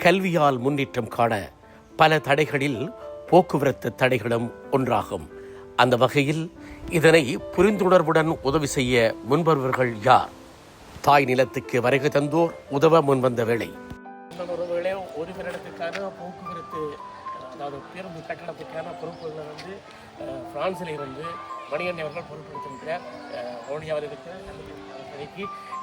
கல்வியால் முன்னேற்றம் காண பல தடைகளில் போக்குவரத்து தடைகளும் ஒன்றாகும். அந்த வகையில் இதனை புரிந்துணர்வுடன் உதவி செய்ய முன்வருவர்கள் யார்? தாய் நிலத்துக்கு வருகை தந்தோர் உதவ முன்வந்த வேளை ஒரு வருடத்துக்கான போக்குவரத்து, அதாவது பேருந்து கட்டணத்துக்கான பொறுப்புகளை வந்து பிரான்சில் இருந்து மணிகண்டன் அவர்கள் பொறுப்பெடுத்திருக்கிற ஓனியாவில் இருக்கிற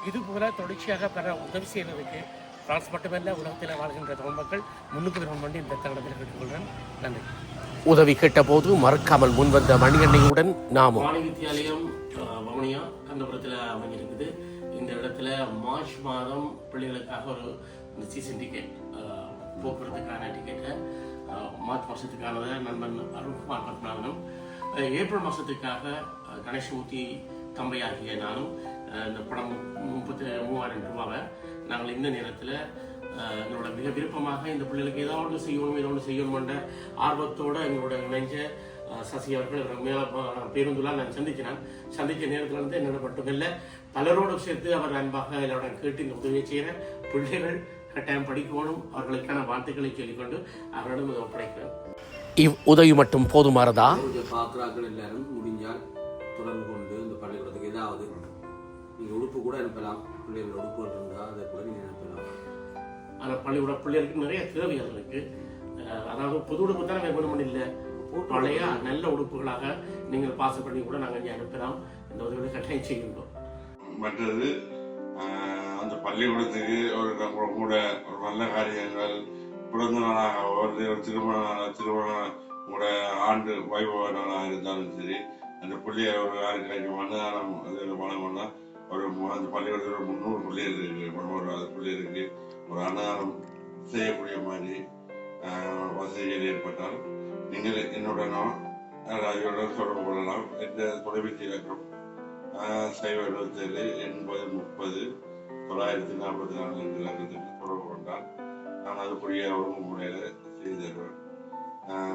இது போல தொடர்ச்சியாக பெற உதவி செய்வதற்கு பிரான்ஸ் மட்டுமல்ல உலகத்தில் வாழ்கின்ற தமிழ் மக்கள் முன்னுக்கு வரும் வேண்டி இந்த தகவல்களை கேட்டுக்கொள்கிறேன். நன்றி. உதவி கேட்டபோது மறக்காமல் முன்வந்த மணிகண்ணையுடன் நாமும் வாணி வித்தியாலயம் வவுனியா கந்தபுரத்தில் அமைஞ்சிருக்குது. இந்த இடத்துல மார்ச் மாதம் பிள்ளைகளுக்காக ஒரு சீசன் டிக்கெட், போக்குவரத்துக்கான டிக்கெட்டை மார்ச் மாதத்துக்கானதை நண்பன் அருண்குமார் பத்மநாதனும், ஏப்ரல் மாதத்துக்காக கணேசமூர்த்தி தம்பையாகிய நானும் இந்த படம் 33,000 ரூபாவை நாங்கள் இந்த நேரத்தில் எங்களோட மிக விருப்பமாக இந்த பிள்ளைகளுக்கு ஏதோ ஒன்று செய்யணுமென்ற ஆர்வத்தோடு எங்களோட இணைஞ்ச சசி அவர்கள் பேருந்துலாம் நான் சந்தித்த நேரத்தில் வந்து என்னோட மட்டுமில்லை பலரோடு சேர்த்து அவர் அன்பாக என்னோட கேட்டு இந்த உதவியை செய்கிற பிள்ளைகள் கட்டாயம் படிக்கணும், அவர்களுக்கான வார்த்தைகளை சொல்லிக்கொண்டு அவரிடம் இதை ஒப்படைக்கிறேன். உதவி மட்டும் போதுமானதா? பார்க்குறாக்கள் எல்லாரும் முடிஞ்சால் தொடர்பு கொண்டு இந்த பள்ளிக்கூடத்துக்கு ஏதாவது நீங்கள் உடுப்பு கூட அனுப்பலாம், பிள்ளைகளோட உடுப்புகள் இருந்தால் அதை கூட நீங்கள் அனுப்பலாம். ஆனால் பள்ளிக்கூட பிள்ளைகளுக்கு நிறைய தேவைகள் இருக்கு. அதாவது புது உடுப்பு தான் வேணும்னு இல்லை, பழைய நல்ல உடுப்புகளாக நீங்கள் பாஸ் பண்ணி கூட நாங்கள் இங்கே அனுப்பலாம். இந்த உதவிகளை கட்டாயம் செய்கின்றோம். மற்றது அந்த பள்ளிக்கூடத்துக்கு ஒரு கூட ஒரு நல்ல காரியங்கள், பிறந்த நாளாக ஒரு திருமணம் கூட ஆண்டு வைபவ நாளாக இருந்தாலும் சரி, அந்த பிள்ளைய ஒரு காரியம் அன்னதானம் வழங்கணும்னா ஒரு அந்த பள்ளிக்கூடத்தில் ஒரு 300 பிள்ளைகள் இருக்கு, 300 பிள்ளைகளுக்கு ஒரு அன்னதானம் செய்யக்கூடிய மாதிரி வசதிகள் ஏற்பட்டால் நீங்கள் என்னுடனோ அதோட தொடர்பு கொள்ளலாம். எந்த தொலைபேசி இலக்கம் 077 80 30 944 என்ற இலக்கத்துக்கு தொடர்பு கொண்டால் நான் அதுக்குரிய ஒழுங்குமுறையில செய்து தருவேன்.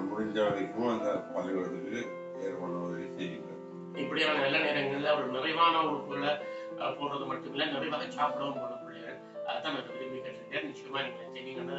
முடிஞ்ச வரைக்கும் அந்த பள்ளிக்கூடத்துக்கு ஏற்பாடு உதவி செய்யுங்க. இப்படியான நல்ல நேரங்களில் ஒரு நிறைவான உறுப்புகளை போடுறது மட்டும் இல்லை, நிறைவாக சாப்பிடவும் போன பிள்ளைகள் அதான் நான் விரும்பி கேட்டிருக்கேன். நிச்சயமா நீங்க செய்வீங்கன்னு